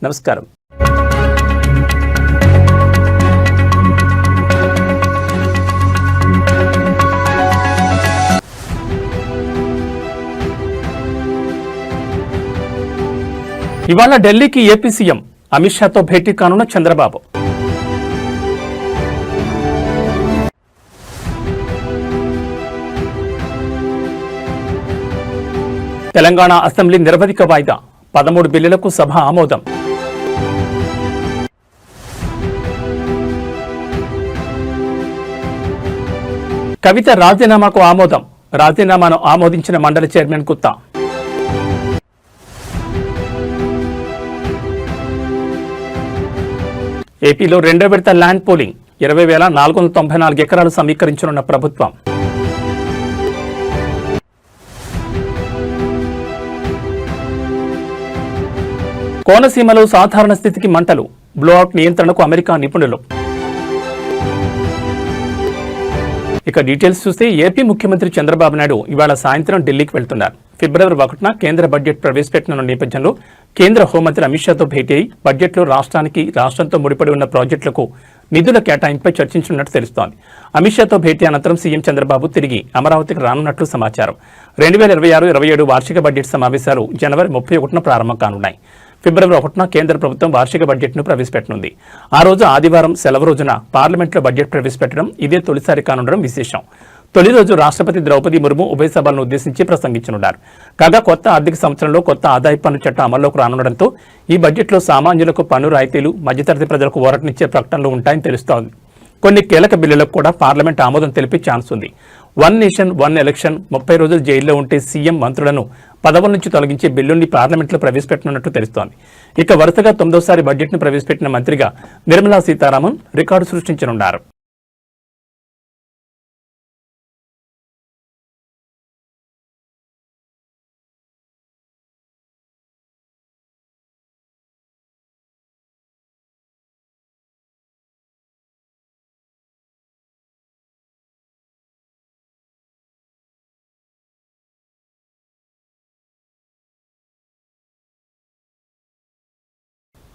నమస్కారం. ఇవాళ ఢిల్లీకి ఏపీ సీఎం అమిత్ షాతో భేటీ కానున్న చంద్రబాబు. తెలంగాణ అసెంబ్లీ నిరవధిక వాయిదా, 13 బిల్లులకు సభ ఆమోదం. కవిత రాజీనామాకు ఆమోదం, రాజీనామాను ఆమోదించిన మండలి చైర్మన్ గుత్తా. ఏపీలో రెండో విడత ల్యాండ్ పోలింగ్, 20,494 ఎకరాలు సమీకరించనున్న ప్రభుత్వం. కోనసీమలో సాధారణ స్థితికి మంటలు, బ్లోఅవుట్ నియంత్రణకు అమెరికా నిపుణులు. ఇక డీటెయిల్స్ చూస్తే ఏపీ ముఖ్యమంత్రి చంద్రబాబు నాయుడు ఇవాళ సాయంత్రం ఢిల్లీకి వెళ్తున్నారు. ఫిబ్రవరి 1న కేంద్ర బడ్జెట్ ప్రవేశపెట్టనున్న నేపథ్యంలో కేంద్ర హోంమంత్రి అమిత్ షాతో భేటీ అయి బడ్జెట్లో రాష్ట్రంతో ముడిపడి ఉన్న ప్రాజెక్టులకు నిధుల కేటాయింపై చర్చించనున్నట్టు తెలుస్తోంది. అమిత్ షాతో భేటీ అనంతరం సీఎం చంద్రబాబు తిరిగి అమరావతికి రానున్నట్లు సమాచారం. 2026-27 వార్షిక బడ్జెట్ సమావేశాలు జనవరి 31న ప్రారంభం కానున్నాయి. ఫిబ్రవరి 1న కేంద్ర ప్రభుత్వం వార్షిక బడ్జెట్ను ప్రవేశపెట్టనుంది. ఆ రోజు ఆదివారం సెలవు రోజున పార్లమెంట్లో బడ్జెట్ ప్రవేశపెట్టడం ఇదే తొలిసారి కానుండడం విశేషం. తొలి రోజు రాష్ట్రపతి ద్రౌపది ముర్ము ఉభయ సభలను ఉద్దేశించి ప్రసంగించనున్నారు. కాగా కొత్త ఆర్థిక సంవత్సరంలో కొత్త ఆదాయ పన్ను చట్టం అమల్లోకి రానుండడంతో ఈ బడ్జెట్లో సామాన్యులకు పన్ను రాయితీలు, మధ్యతరగతి ప్రజలకు ఊరటనిచ్చే ప్రకటనలు ఉంటాయని తెలుస్తోంది. కొన్ని కీలక బిల్లులకు కూడా పార్లమెంట్ ఆమోదం తెలిపే ఛాన్స్ ఉంది. 1 నేషన్ 1 ఎలక్షన్, 30 రోజులు జైల్లో ఉంటే సీఎం మంత్రులను పదవుల నుంచి తొలగించే బిల్లుని పార్లమెంట్లో ప్రవేశపెట్టనున్నట్టు తెలుస్తోంది. ఇక వరుసగా 9వసారి బడ్జెట్ను ప్రవేశపెట్టిన మంత్రిగా నిర్మలా సీతారామన్ రికార్డు సృష్టించనున్నారు.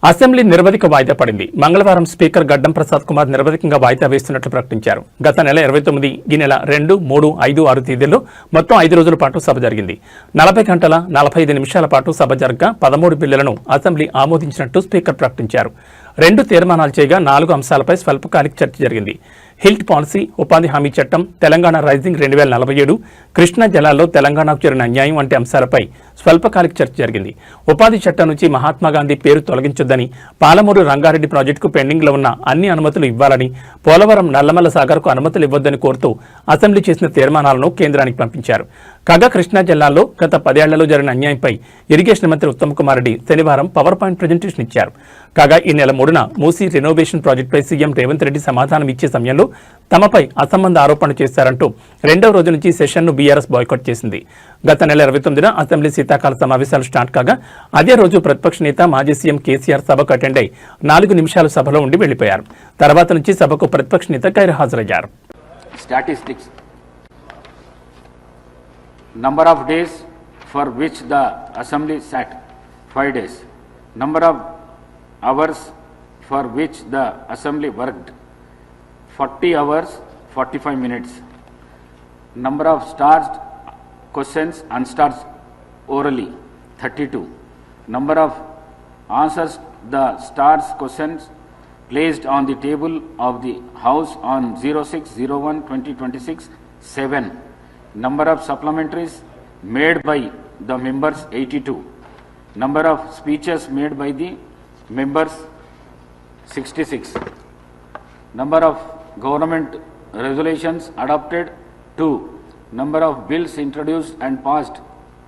అసెంబ్లీ నిరవధిక వాయిదా పడింది. మంగళవారం స్పీకర్ గడ్డం ప్రసాద్ కుమార్ నిరవధికంగా వాయిదా వేస్తున్నట్లు ప్రకటించారు. గత నెల 29, ఈ నెల 2, 3, 5, 6 తేదీల్లో మొత్తం 5 రోజుల పాటు సభ జరిగింది. 40 గంటల 45 నిమిషాల పాటు సభ జరగగా 13 బిల్లులను అసెంబ్లీ ఆమోదించినట్టు స్పీకర్ ప్రకటించారు. 2 తీర్మానాలు చేయగా 4 అంశాలపై స్వల్పకాలిక చర్చ జరిగింది. హిల్ట్ పాలసీ, ఉపాధి హామీ చట్టం, తెలంగాణ రైజింగ్ 2047, కృష్ణా జలాల్లో తెలంగాణకు జరిగిన అన్యాయం వంటి అంశాలపై స్వల్పకాలిక చర్చ జరిగింది. ఉపాధి చట్టం నుంచి మహాత్మాగాంధీ పేరు తొలగించొద్దని, పాలమూరు రంగారెడ్డి ప్రాజెక్టుకు పెండింగ్లో ఉన్న అన్ని అనుమతులు ఇవ్వాలని, పోలవరం నల్లమల్ల సాగర్కు అనుమతులు ఇవ్వొద్దని కోరుతూ అసెంబ్లీ చేసిన తీర్మానాలను కేంద్రానికి పంపించారు. కాగా కృష్ణా జిల్లాలో గత 10 ఏళ్లలో జరిగిన అన్యాయంపై ఇరిగేషన్ మంత్రి ఉత్తమ్ కుమార్ రెడ్డి శనివారం పవర్ పాయింట్ ప్రజెంటేషన్ ఇచ్చారు. కాగా ఈ నెల 3న మూసీ రెనోవేషన్ ప్రాజెక్టుపై సీఎం రేవంత్ రెడ్డి సమాధానం ఇచ్చే సమయంలో తమపై అసంబంధ ఆరోపణలు చేశారంటూ 2వ రోజు నుంచి సెషన్ను బీఆర్ఎస్ బాయ్కాట్ చేసింది. గత నెల 29న అసెంబ్లీ శీతాకాల సమావేశాలు స్టార్ట్ కాగా అదే రోజు ప్రతిపక్ష నేత మాజీ సీఎం కేసీఆర్ సభకు అటెండ్ అయి 4 నిమిషాలు సభలో ఉండి వెళ్లిపోయారు. తర్వాత నుంచి సభకు ప్రతిపక్ష నేత గైర్హాజరయ్యారు. Statistics. Number of days for which the assembly sat, 5 days. Number of hours for which the assembly worked, 40 hours 45 minutes. Number of starred questions unstarred orally, 32. Number of answers the starred questions placed on the table of the House on 06/01/2026, 7. Number of supplementaries made by the members, 82. Number of speeches made by the members, 66. Number of government resolutions adopted, 2. Number of bills introduced and passed,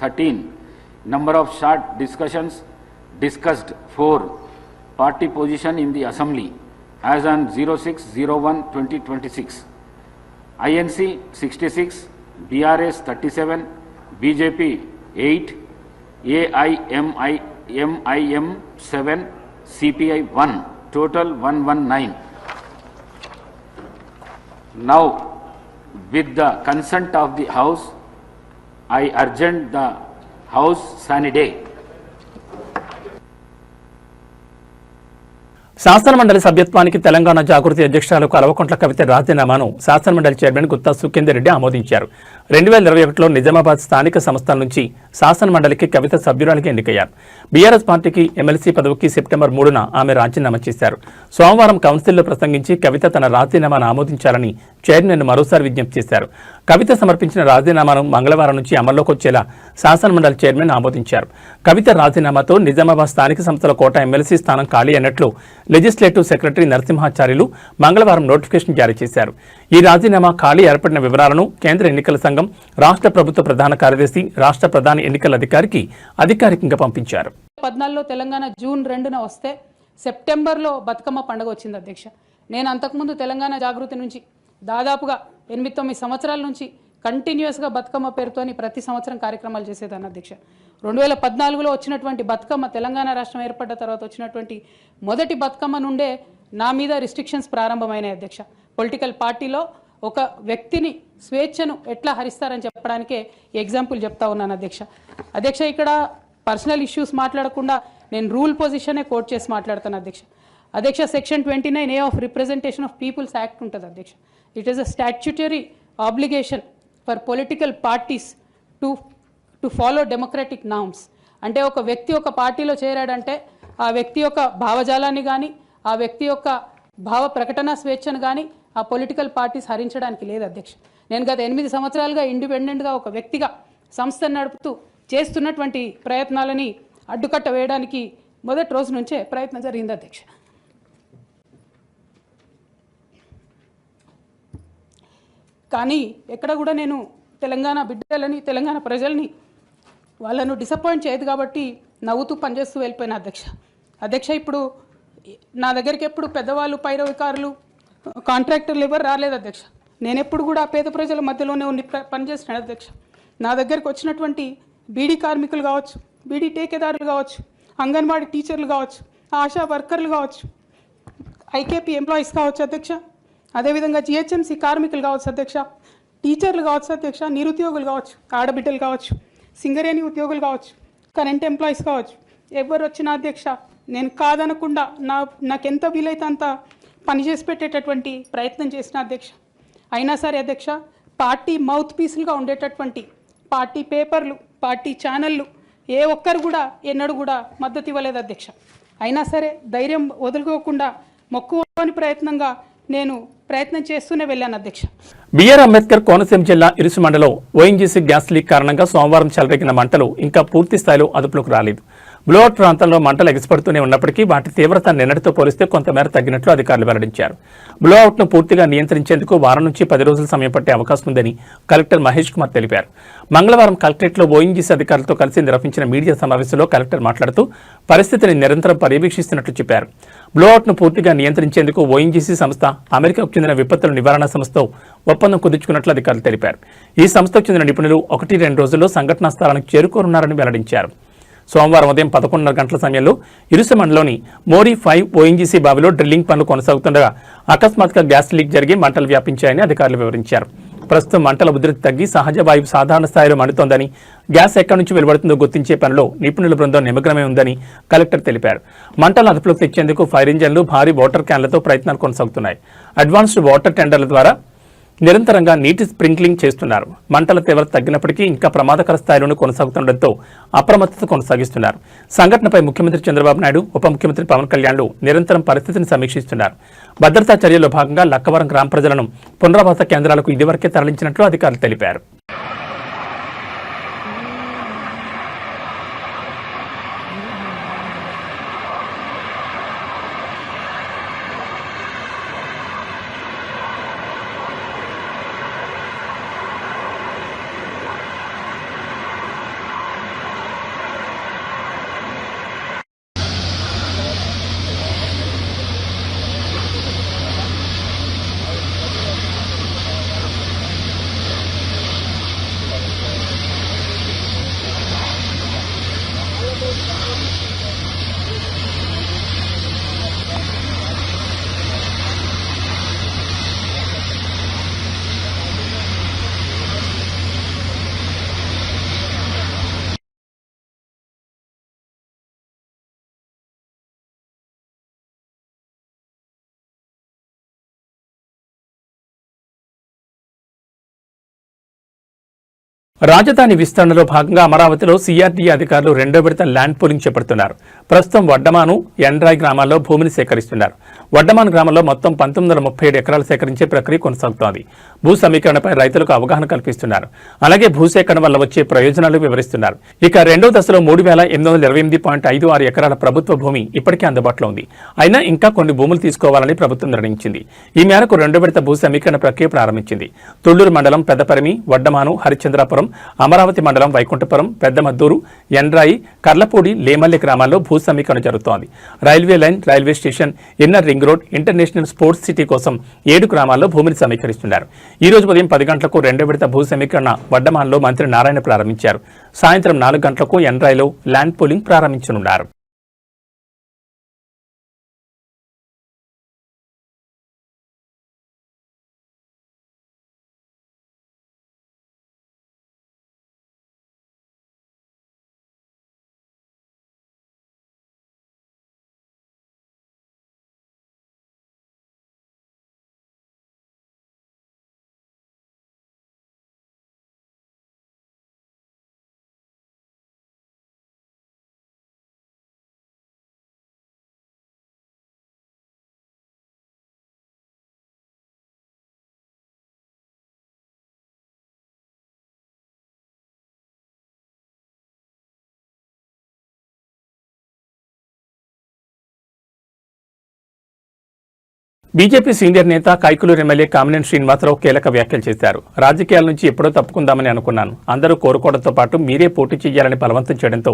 13. Number of short discussions discussed, 4. Party position in the assembly as on 06/01/2026. INC 66, BRS 37, BJP 8, AIMIM 7, CPI 1, total 119. Now, with the consent of the House, I urgent the House sine die. శాసనమండలి సభ్యత్వానికి తెలంగాణ జాగృతి అధ్యక్షురాలు కల్వకుంట్ల కవిత రాజీనామాను శాసనమండలి chairman Gutta Sukhender Reddy ఆమోదించారు. 2021లో నిజామాబాద్ స్థానిక సంస్థల నుంచి శాసనమండలికి కవిత సభ్యురాలికి ఎన్నికయ్యారు. BRS పార్టీకి ఎమ్మెల్సీ పదవికి సెప్టెంబర్ 3న ఆమె రాజీనామా చేశారు. సోమవారం కౌన్సిల్లో ప్రసంగించి కవిత తన రాజీనామాను ఆమోదించాలని చైర్మన్ మరోసారి విజ్ఞప్తి చేశారు. కవిత సమర్పించిన రాజీనామాను మంగళవారం నుంచి అమల్లోకి వచ్చేలా శాసనమండలి చైర్మన్ ఆమోదించారు. కవిత రాజీనామాతో నిజామాబాద్ స్థానిక సంస్థల కోట ఎమ్మెల్సీ స్థానం ఖాళీ అయినట్లు లెజిస్లేటివ్ సెక్రటరీ నరసింహాచార్యులు మంగళవారం నోటిఫికేషన్ జారీ చేశారు. ఈ రాజీనామా ఖాళీ ఏర్పడిన వివరాలను కేంద్ర ఎన్నికల సంఘం, రాష్ట్ర ప్రభుత్వ ప్రధాన కార్యదర్శి, రాష్ట్ర ప్రధాన ఎన్నికల అధికారికి అధికారికంగా పంపించారు. 14లో తెలంగాణ జూన్ 2న వస్తే సెప్టెంబర్లో బతుకమ్మ పండుగ వచ్చింది అధ్యక్ష. నేను అంతకుముందు తెలంగాణ జాగృతి నుంచి దాదాపుగా 8-9 సంవత్సరాల నుంచి కంటిన్యూస్గా బతుకమ్మ పేరుతోని ప్రతి సంవత్సరం కార్యక్రమాలు చేసేదాన్ని అధ్యక్ష. 2014లో వచ్చినటువంటి బతుకమ్మ, తెలంగాణ రాష్ట్రం ఏర్పడ్డ తర్వాత వచ్చినటువంటి మొదటి బతుకమ్మ నుండే నా మీద రిస్ట్రిక్షన్స్ ప్రారంభమైనాయి అధ్యక్ష. పొలిటికల్ పార్టీలో ఒక వ్యక్తిని స్వేచ్ఛను ఎట్లా హరిస్తారని చెప్పడానికే ఎగ్జాంపుల్ చెప్తా ఉన్నాను అధ్యక్ష. ఇక్కడ పర్సనల్ ఇష్యూస్ మాట్లాడకుండా నేను రూల్ పొజిషనే కోట్ చేసి మాట్లాడతాను అధ్యక్ష. Section 29A of representation of peoples act ఉంటుంది అధ్యక్ష. It is a statutory obligation for political parties to follow democratic norms. అంటే ఒక వ్యక్తి ఒక పార్టీలో చేరాడంటే ఆ వ్యక్తి యొక్క భావజాలాన్ని కానీ, ఆ వ్యక్తి యొక్క భావ ప్రకటన స్వేచ్ఛను కానీ ఆ పొలిటికల్ పార్టీస్ హరించడానికి లేదు అధ్యక్ష. నేను గత 8 సంవత్సరాలుగా ఇండిపెండెంట్గా ఒక వ్యక్తిగా సంస్థను నడుపుతూ చేస్తున్నటువంటి ప్రయత్నాలని అడ్డుకట్ట వేయడానికి మొదటి రోజు నుంచే ప్రయత్నం జరిగింది అధ్యక్ష. కానీ ఎక్కడ కూడా నేను తెలంగాణ బిడ్డలని, తెలంగాణ ప్రజల్ని వాళ్ళను డిసప్పాయింట్ చేయదు కాబట్టి నవ్వుతూ పనిచేస్తూ వెళ్ళిపోయిన అధ్యక్ష. ఇప్పుడు నా దగ్గరికి ఎప్పుడు పెద్దవాళ్ళు, పైరవికారులు, కాంట్రాక్టర్లు ఎవరు రాలేదు అధ్యక్ష. నేను ఎప్పుడు కూడా పేద ప్రజల మధ్యలోనే ఉండి పనిచేస్తున్నాను అధ్యక్ష. నా దగ్గరికి వచ్చినటువంటి బీడీ కార్మికులు కావచ్చు, బీడీ టేకేదారులు కావచ్చు, అంగన్వాడీ టీచర్లు కావచ్చు, ఆశా వర్కర్లు కావచ్చు, ఐకేపీ ఎంప్లాయీస్ కావచ్చు అధ్యక్ష, అదేవిధంగా జిహెచ్ఎంసీ కార్మికులు కావచ్చు అధ్యక్ష, టీచర్లు కావచ్చు అధ్యక్ష, నిరుద్యోగులు కావచ్చు, ఆడబిడ్డలు కావచ్చు, సింగరేణి ఉద్యోగులు కావచ్చు, కరెంట్ ఎంప్లాయీస్ కావచ్చు, ఎవరు వచ్చినా అధ్యక్ష నేను కాదనకుండా నాకెంత వీలైతే అంత పనిచేసి పెట్టేటటువంటి ప్రయత్నం చేసిన అధ్యక్ష. అయినా సరే అధ్యక్ష, పార్టీ మౌత్ పీసులుగా ఉండేటటువంటి పార్టీ పేపర్లు, పార్టీ ఛానళ్ళు ఏ ఒక్కరు కూడా ఎన్నడూ కూడా మద్దతు ఇవ్వలేదు అధ్యక్ష. అయినా సరే ధైర్యం వదులుకోకుండా మొక్కువని ప్రయత్నంగా నేను ప్రయత్నం చేస్తూనే వెళ్ళాను అధ్యక్ష. బిఆర్ అంబేద్కర్ కోనసీమ జిల్లా ఇరుసుమండలో ఓఎన్జీసీ గ్యాస్ లీక్ కారణంగా సోమవారం చెలరేగిన మంటలు ఇంకా పూర్తి స్థాయిలో అదుపులోకి రాలేదు. బ్లోఅవుట్ ప్రాంతంలో మంటలు ఎగసిపడుతూనే ఉన్నప్పటికీ వాటి తీవ్రత నిన్నటితో పోలిస్తే కొంతమేర తగ్గినట్లు అధికారులు వెల్లడించారు. బ్లోఅవుట్ను పూర్తిగా నియంత్రించేందుకు వారం నుంచి 10 రోజులు సమయం పట్టే అవకాశం ఉందని కలెక్టర్ మహేష్ కుమార్ తెలిపారు. మంగళవారం కలెక్టరేట్లో ఓఎన్జీసీ అధికారులతో కలిసి నిర్వహించిన మీడియా సమావేశంలో కలెక్టర్ మాట్లాడుతూ పరిస్థితిని నిరంతరం పర్యవేక్షిస్తున్నట్లు చెప్పారు. బ్లోఅవుట్ను పూర్తిగా నియంత్రించేందుకు ఓఎన్జీసీ సంస్థ అమెరికాకు చెందిన విపత్తుల నివారణ సంస్థతో ఒప్పందం కుదుర్చుకున్నట్లు అధికారులు తెలిపారు. ఈ సంస్థకు చెందిన నిపుణులు 1-2 రోజుల్లో సంఘటనా స్థలానికి చేరుకోనున్నారని వెల్లడించారు. సోమవారం ఉదయం 11:30 గంటల సమయంలో ఇరుసమండలోని మోరీ 5 ఓఎన్జీసీ బావిలో డ్రిల్లింగ్ పనులు కొనసాగుతుండగా అకస్మాత్తుగా గ్యాస్ లీక్ జరిగి మంటలు వ్యాపించాయని అధికారులు వివరించారు. ప్రస్తుతం మంటల ఉధృతి తగ్గి సహజ వాయువు సాధారణ స్థాయిలో మండుతోందని, గ్యాస్ ఎక్కడి నుంచి వెలువడుతుందో గుర్తించే పనిలో నిపుణుల బృందం నిమగ్నమై ఉందని కలెక్టర్ తెలిపారు. మంటలను అదుపులోకి తెచ్చేందుకు ఫైర్ ఇంజన్లు, భారీ వాటర్ క్యాన్లతో ప్రయత్నాలు కొనసాగుతున్నాయి. అడ్వాన్స్డ్ వాటర్ టెండర్ల ద్వారా నిరంతరంగా నీటి స్ప్రింక్లింగ్ చేస్తున్నారు. మంటల తీవ్రత తగ్గినప్పటికీ ఇంకా ప్రమాదకర స్థాయిలోనే కొనసాగుతుండటంతో అప్రమత్తత కొనసాగిస్తున్నారు. సంఘటనపై ముఖ్యమంత్రి చంద్రబాబు నాయుడు, ఉప ముఖ్యమంత్రి పవన్ కళ్యాణ్లు నిరంతరం పరిస్థితిని సమీక్షిస్తున్నారు. భద్రతా చర్యల్లో భాగంగా లక్కవరం గ్రామ ప్రజలను పునరావాస కేంద్రాలకు ఇదివరకే తరలించినట్లు అధికారులు తెలిపారు. రాజధాని విస్తరణలో భాగంగా అమరావతిలో సిఆర్డీఏ అధికారులు రెండో విడత ల్యాండ్ పూలింగ్ చేపడుతున్నారు. ప్రస్తుతం వడ్డమాను, ఎండ్రాయ్ గ్రామాల్లో భూమిని సేకరిస్తున్నారు. వడ్డమాన్ గ్రామంలో మొత్తం 1937 ఎకరాలు సేకరించే ప్రక్రియ కొనసాగుతోంది. భూ సమీకరణపై రైతులకు అవగాహన కల్పిస్తున్నారు. అలాగే భూసేకరణ వల్ల వచ్చే ప్రయోజనాలు వివరిస్తున్నారు. ఇక రెండో దశలో 3828.56 ఎకరాల ప్రభుత్వ భూమి ఇప్పటికే అందుబాటులో ఉంది. అయినా ఇంకా కొన్ని భూములు తీసుకోవాలని ప్రభుత్వం నిర్ణయించింది. ఈ మేరకు రెండో విడత భూ సమీకరణ ప్రక్రియ ప్రారంభించింది. తుళ్లూరు మండలం పెద్దపరిమి, వడ్డమాను, హరిచంద్రాపురం, అమరావతి మండలం వైకుంఠపురం, పెద్దమద్దూరు, ఎండ్రాయి, కర్లపూడి, లేమల్లి గ్రామాల్లో భూ సమీకరణ జరుగుతోంది. Railway line, railway station, inner ring road, international sports city కోసం 7 గ్రామాల్లో భూమిని సమీకరిస్తున్నారు. ఈ రోజు ఉదయం 10 గంటలకు రెండో విడత భూ సమీకరణ వడ్డమాన్లో మంత్రి నారాయణ ప్రారంభించారు. సాయంత్రం 4 గంటలకు ఎండ్రాయిలో ల్యాండ్ పూలింగ్ ప్రారంభించనున్నారు. బీజేపీ సీనియర్ నేత కైకులూరు ఎమ్మెల్యే కామినేని శ్రీనివాసరావు కీలక వ్యాఖ్యలు చేశారు. రాజకీయాల నుంచి ఎప్పుడో తప్పుకుందామని అనుకున్నాను. అందరూ కోరుకోవడంతో పాటు మీరే పోటీ చేయాలని బలవంతం చేయడంతో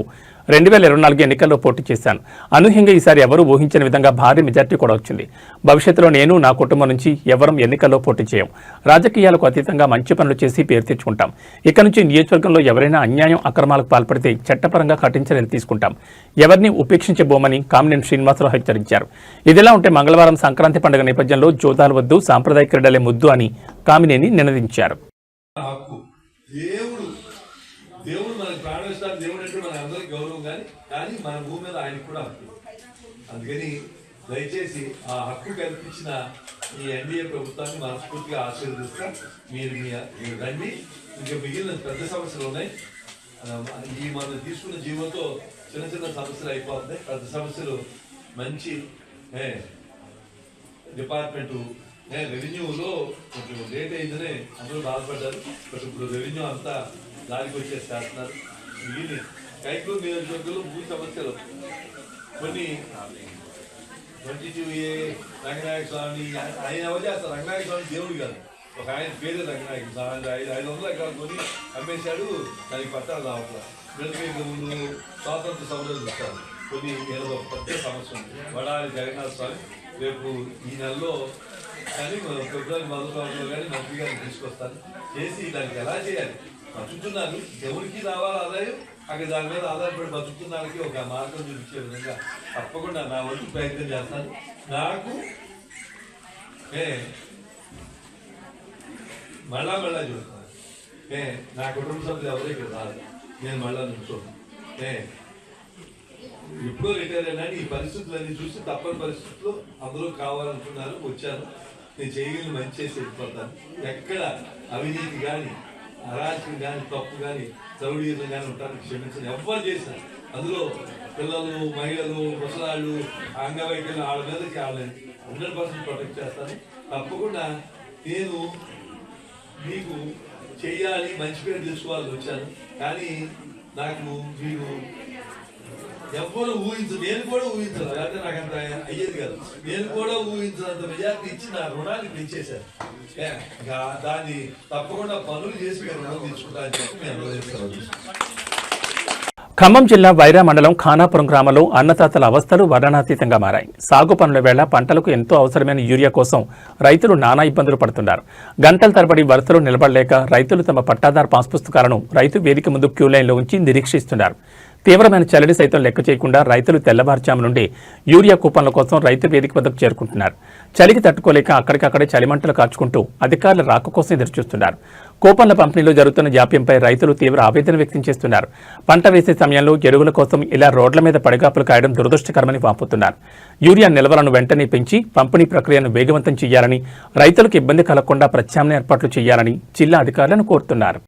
2024 ఎన్నికల్లో పోటీ చేశాను. అనూహ్యంగా ఈసారి ఎవరూ ఊహించిన విధంగా భారీ మెజార్టీ కూడా వచ్చింది. భవిష్యత్తులో నేను, నా కుటుంబం నుంచి ఎవరం ఎన్నికల్లో పోటీ చేయం. రాజకీయాలకు అతీతంగా మంచి పనులు చేసి పేరు తెచ్చుకుంటాం. ఇక నుంచి నియోజకవర్గంలో ఎవరైనా అన్యాయం, అక్రమాలకు పాల్పడితే చట్టపరంగా కఠిన చర్యలు తీసుకుంటాం. ఎవరిని ఉపేక్షించబోమని కామినేని శ్రీనివాసరావు హెచ్చరించారు. ఇదిలా ఉంటే మంగళవారం సంక్రాంతి పండుగ నేపథ్యంలో జోదాలు వద్దు, సాంప్రదాయ క్రీడలే ముద్దు అని కామినేని నినదించారు. దేవుడు మనకు ప్రాణిస్తాడు. దేవుడు అంటే మన అందరికి గౌరవం కానీ మన భూమి మీద ఆయనకు కూడా హక్కు. అందుకని దయచేసి ఆ హక్కు కల్పించిన ఈ ఎన్డీఏ ప్రభుత్వాన్ని మనస్ఫూర్తిగా ఆశీర్వదిస్తా. మీరు రండి. ఇంకా మిగిలిన పెద్ద సమస్యలు ఉన్నాయి. ఈ మనం తీసుకున్న జీవంతో చిన్న చిన్న సమస్యలు అయిపోతున్నాయి. పెద్ద సమస్యలు మంచి డిపార్ట్మెంటు రెవెన్యూలో కొంచెం లేట్ అయిందని అందరూ బాధపడ్డారు. బట్ ఇప్పుడు రెవెన్యూ అంతా దానికి వచ్చేసి చేస్తున్నారు. మిగిలిన కైకులూరు నియోజకవర్గంలో భూ సమస్యలు కొన్ని 22A రంగనాయక స్వామి ఆయన ఎవరు చేస్తారు? రంగనాయక స్వామి దేవుడు కాదు, ఒక ఆయన పేరు రంగనాయక స్వామి. 500 ఎకరాలు కొని అమ్మేశాడు. దానికి పట్టాలు రావట్లేదు. వీళ్ళకి ముందు స్వాతంత్ర సమరం ఇస్తారు. కొన్ని ఏదో పెద్ద సమస్య ఉంది. వడాలి జగన్నాథ స్వామి రేపు ఈ నెలలో కానీ ఫిబ్రవరి మొదటి వారంలో కానీ మంత్రి గారిని తీసుకొస్తాను. చేసి దానికి ఎలా చేయాలి, బతుకుతున్నారు ఎవరికి రావాలి ఆదాయం, అక్కడ దాని మీద ఆధారపడి బతుకుతున్నానికి ఒక మార్గం చూపించే విధంగా తప్పకుండా నా వంతు ప్రయత్నం చేస్తాను. నాకు మళ్ళా చూస్తాను. నా కుటుంబ సభ్యులు ఎవరు ఇక్కడ రాదు. నేను మళ్ళా నుంచోను. ఎప్పుడో రిటైర్ అయినా ఈ పరిస్థితులన్నీ చూసి తప్పని పరిస్థితుల్లో అందరూ కావాలనుకున్నారు, వచ్చాను. నేను చేయగలిగిన మంచి చేసి వెళ్ళిపోతాను. ఎక్కడ అవినీతి కానీ, అరాచకం కానీ, తప్పు కానీ, రౌడీయులు కానీ ఉంటాను క్షమించను. ఎవరు చేసినా అందులో పిల్లలు, మహిళలు, ముసలాళ్ళు, అంగవైకల్యం వాళ్ళ మీదకి వాళ్ళని 100% ప్రొటెక్ట్ చేస్తాను. తప్పకుండా నేను మీకు చెయ్యాలి, మంచి పేరు తెలుసుకోవాలని వచ్చాను. కానీ నాకు మీరు ఎవ్వరు ఊహించరు. నేను కూడా ఊహించను. అయితే నాకు అంత అయ్యేది కాదు. నేను కూడా ఊహించినంత మెజార్టీ ఇచ్చి నా రుణాన్ని పెంచేశాను. దాన్ని తప్పకుండా పనులు చేసి మీరు రుణం తీసుకుంటారని చెప్పి మేము అనుభవిస్తాను. ఖమ్మం జిల్లా వైరా మండలం ఖానాపురం గ్రామంలో అన్నదాతల అవస్థలు వర్ణనాతీతంగా మారాయి. సాగు పనుల వేళ పంటలకు ఎంతో అవసరమైన యూరియా కోసం రైతులు నానా ఇబ్బందులు పడుతున్నారు. గంటల తరబడి వరుసలో నిలబడలేక రైతులు తమ పట్టాదారు పాస్ పుస్తకాలను రైతు వేదిక ముందు క్యూ లైన్లో ఉంచి నిరీక్షిస్తున్నారు. తీవ్రమైన చలిని సైతం లెక్క చేయకుండా రైతులు తెల్లవారుజాము నుండి యూరియా కూపన్ల కోసం రైతు వేదిక వద్దకు చేరుకుంటున్నారు. చలికి తట్టుకోలేక అక్కడికక్కడే చలిమంటలు కాచుకుంటూ అధికారుల రాక కోసం ఎదురుచూస్తున్నారు. కూపన్ల పంపిణీలో జరుగుతున్న జాప్యంపై రైతులు తీవ్ర ఆవేదన వ్యక్తం చేస్తున్నారు. పంట వేసే సమయంలో ఎరువుల కోసం ఇలా రోడ్ల మీద పడిగాపులు కాయడం దురదృష్టకరమని వాపోతున్నారు. యూరియా నిల్వలను వెంటనే పెంచి పంపిణీ ప్రక్రియను వేగవంతం చేయాలని, రైతులకు ఇబ్బంది కలగకుండా ప్రత్యామ్నాయ ఏర్పాట్లు చేయాలని జిల్లా అధికారులను కోరుతున్నారు.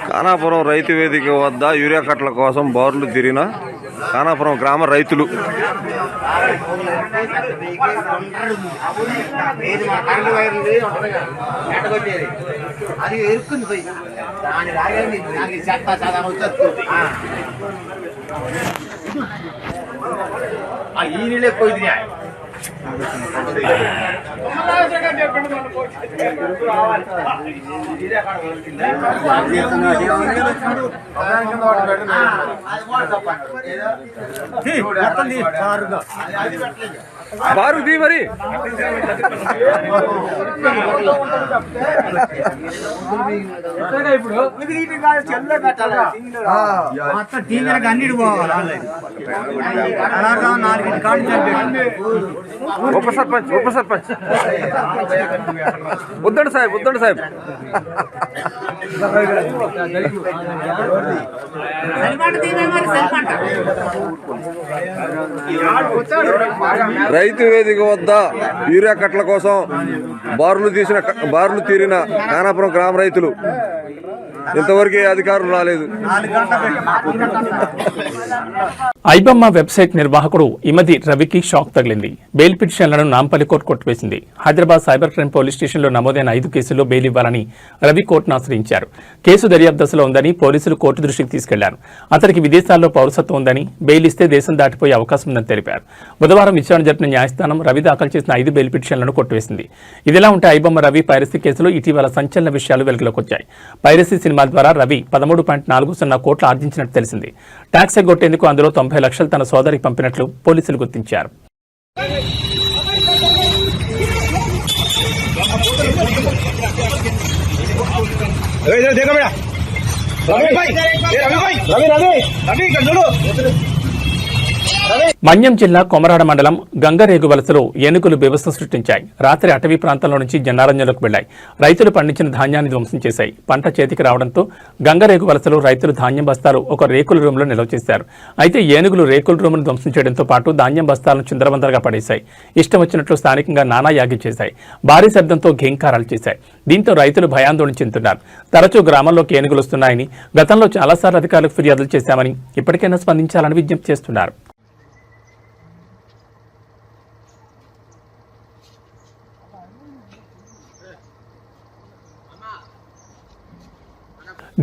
ఖానాపురం రైతు వేదిక వద్ద యూరియా కట్టల కోసం బారులు తిరిగిన ఖానాపురం గ్రామ రైతులు. అది ఎరుక్కుంది పోయి దాని రాగానే నాకు చెత్త చాలా ఈ నీళ్ళు ఎక్కువ బారు ది మరి ఇప్పుడు అన్నిటి పోవాలి ఉప సర్పంచ్ ఉద్దండ సాహెబ్ రైతు వేదిక వద్ద యూరియా కట్టల కోసం బారులు తీరిన ఖానాపురం గ్రామ రైతులు. ఇంతవరకు అధికారులు రాలేదు. ఐబమ్మ వెబ్సైట్ నిర్వాహకుడు ఇమది రవికి షాక్ తగిలింది. బెయిల్ పిటిషన్లను నాంపల్లి కోర్టు కొట్టివేసింది. హైదరాబాద్ సైబర్ క్రైమ్ పోలీస్ స్టేషన్లో నమోదైన 5 కేసుల్లో బెయిల్ ఇవ్వాలని రవి కోర్టును ఆశ్రయించారు. కేసు దర్యాప్తు దశలో ఉందని పోలీసులు కోర్టు దృష్టికి తీసుకెళ్లారు. అతనికి విదేశాల్లో పౌరసత్వం ఉందని, బెయిల్ ఇస్తే దేశం దాటిపోయే అవకాశం ఉందని తెలిపారు. బుధవారం విచారణ జరిపిన న్యాయస్థానం రవి దాఖలు చేసిన 5 బెయిల్ పిటిషన్లను కొట్టివేసింది. ఇదిలా ఉంటే ఐబమ్మ రవి పైరసీ కేసులో ఇటీవల సంచలన విషయాలు వెలుగులోకి వచ్చాయి. పైరసీ సినిమా ద్వారా రవి 13.40 కోట్లు ఆర్జించినట్టు తెలిసింది. ట్యాక్స్ ఎగ్గొట్టేందుకు అందులో 90 లక్షలు తన సోదరికి పంపినట్లు పోలీసులు గుర్తించారు. మన్యం జిల్లా కొమరాడ మండలం గంగరేగు వలసలో ఏనుగులు బీభత్సం సృష్టించాయి. రాత్రి అటవీ ప్రాంతంలో నుంచి జన్నారణ్యంలోకి వెళ్లాయి. రైతులు పండించిన ధాన్యాన్ని ధ్వంసం చేశాయి. పంట చేతికి రావడంతో గంగరేగు వలసలో రైతులు ధాన్యం బస్తాలు ఒక రేకుల రూమ్లో నిల్వ చేశారు. అయితే ఏనుగులు రేకుల రూమ్ను ధ్వంసం చేయడంతో పాటు ధాన్యం బస్తాలను చిందరవందరగా పడేశాయి. ఇష్టం వచ్చినట్లు స్థానికంగా నానాయాగి చేశాయి. భారీ శబ్దంతో ఘేంకారాలు చేశాయి. దీంతో రైతులు భయాందోళన చెందుతున్నారు. తరచూ గ్రామంలోకి ఏనుగులు వస్తున్నాయని, గతంలో చాలాసార్లు అధికారులకు ఫిర్యాదులు చేశామని, ఇప్పటికైనా స్పందించాలని విజ్ఞప్తి చేస్తున్నారు.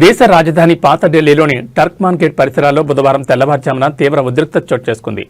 దేశ రాజధాని పాత ఢిల్లీలోని టర్క్మాన్ గేట్ పరిసరాల్లో బుధవారం తెల్లవారుజామున తీవ్ర ఉద్రిక్తత చోటు చేసుకుంది.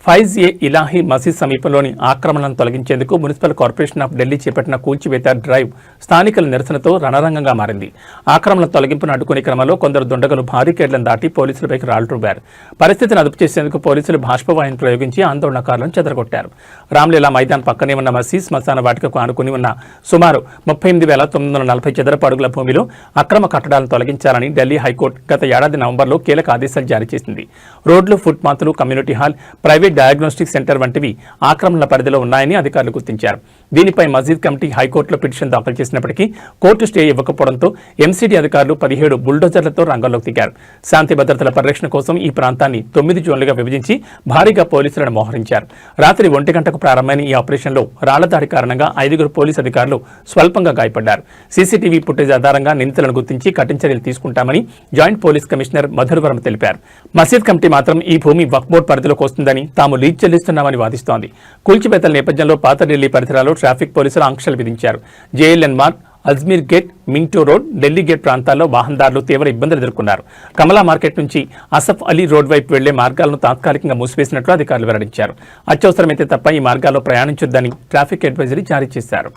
ఫైజ్ ఏ ఇలాహీ మసీద్ సమీపంలోని ఆక్రమణలను తొలగించేందుకు మున్సిపల్ కార్పొరేషన్ ఆఫ్ ఢిల్లీ చేపట్టిన కూల్చివేత డ్రైవ్ స్థానికుల నిరసనతో రణరంగంగా మారింది. ఆక్రమణల తొలగింపును అడ్డుకునే క్రమంలో కొందరు దుండగులు భారీకేడ్లను దాటి పోలీసులపైకి రాళ్లు రువ్వారు. పరిస్థితిని అదుపు చేసేందుకు పోలీసులు బాష్పవాయువును ప్రయోగించి ఆందోళనకారులను చెదరగొట్టారు. రామ్లీలా మైదాన్ పక్కనే ఉన్న మసీద్ శ్మశాన వాటికకు ఆనుకుని ఉన్న సుమారు 38,940 చదరపు అడుగుల భూమిలో అక్రమ కట్టడాలను తొలగించాలని ఢిల్లీ హైకోర్టు గత ఏడాది నవంబర్లో కీలక ఆదేశాలు జారీ చేసింది. రోడ్లు, ఫుట్పాత్లు, community hall, private diagnostic centre వంటివి ఆక్రమణల పరిధిలో ఉన్నాయని అధికారులు గుర్తించారు. దీనిపై మసీద్ కమిటీ హైకోర్టులో పిటిషన్ దాఖలు చేసినప్పటికీ కోర్టు స్టే ఇవ్వకపోవడంతో ఎంసీడీ అధికారులు 17 బుల్డోజర్లతో రంగంలోకి దిగారు. శాంతి భద్రతల పరిరక్షణ కోసం ఈ ప్రాంతాన్ని 9 జోన్లుగా విభజించి భారీగా పోలీసులను మోహరించారు. రాత్రి 1 గంటకు ప్రారంభమైన ఈ ఆపరేషన్లో రాళ్ల దాడి కారణంగా 5 పోలీసు అధికారులు స్వల్పంగా గాయపడ్డారు. సీసీటీవీ ఫుటేజ్ ఆధారంగా నిందితులను గుర్తించి కఠిన చర్యలు తీసుకుంటామని జాయింట్ పోలీస్ కమిషనర్ మధురవరం తెలిపారు. మసీద్ కమిటీ మాత్రం ఈ భూమి వక్ఫ్ బోర్డు పరిధిలోకి వస్తుందని, తాము లీజ్ చెల్లిస్తున్నామని వాదిస్తోంది. కూల్చివేతల నేపథ్యంలో పాత ఢిల్లీ పరిసరాల్లో ట్రాఫిక్ పోలీసులు ఆంక్షలు విధించారు. JLN Marg, Ajmer gate, Minto road, Delhi gate ప్రాంతాల్లో వాహనదారులు తీవ్ర ఇబ్బందులు ఎదుర్కొన్నారు. కమలా మార్కెట్ నుంచి అసఫ్ అలీ రోడ్ వైపు వెళ్లే మార్గాలను తాత్కాలికంగా మూసివేసినట్లు అధికారులు వెల్లడించారు. అత్యవసరమైతే తప్ప ఈ మార్గాల్లో ప్రయాణించొద్దని ట్రాఫిక్ అడ్వైజరీ జారీ చేశారు.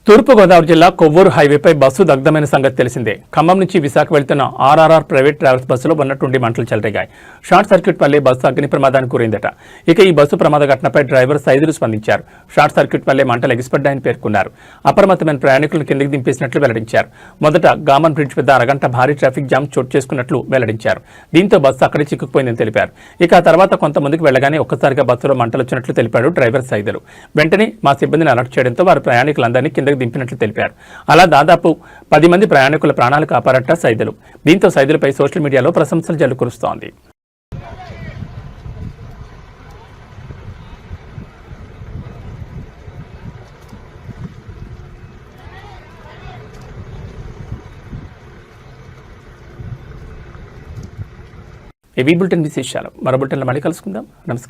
తూర్పుగోదావరి జిల్లా కొవ్వూరు హైవేపై బస్సు దగ్ధమైన సంగతి తెలిసిందే. ఖమ్మం నుంచి విశాఖ వెళ్తున్న ఆర్ఆర్ఆర్ ప్రైవేట్ ట్రావెల్స్ బస్సులో ఉన్నట్టుండి మంటలు చెలరేగాయి. షార్ట్ సర్క్యూట్ వల్లే బస్సు అగ్ని ప్రమాదానికి గురైందట. ఇక ఈ బస్సు ప్రమాద ఘటనపై డ్రైవర్ సైదులు స్పందించారు. షార్ట్ సర్క్యూట్ వల్లే మంటలు ఎగిసిపడ్డాయని పేర్కొన్నారు. అప్రమత్తమైన ప్రయాణికులను కిందికి దింపేసినట్లు వెల్లడించారు. మొదట గామన్ బ్రిడ్జ్ వద్ద అరగంట భారీ ట్రాఫిక్ జామ్ చోటు చేసుకున్నట్లు వెల్లడించారు. దీంతో బస్సు అక్కడే చిక్కుకుపోయిందని తెలిపారు. ఇక ఆ తర్వాత కొంత ముందుకు వెళ్లగానే ఒక్కసారిగా బస్సులో మంటలు వచ్చినట్లు తెలిపాడు డ్రైవర్ సైదులు. వెంటనే మా సిబ్బందిని అలర్ట్ చేయడంతో వారు ప్రయాణికులందరినీ కిందకి దింపినట్లు తెలిపారు. అలా దాదాపు 10 మంది ప్రయాణికుల ప్రాణాలు కాపారట సైదులు. దీంతో సైదులపై సోషల్ మీడియాలో ప్రశంసలు జల్లు కురుస్తోంది. ఏవీ బులెటిన్ విశేషాలు మరో బులెటిన్లో మళ్ళీ కలుసుకుందాం. నమస్కారం.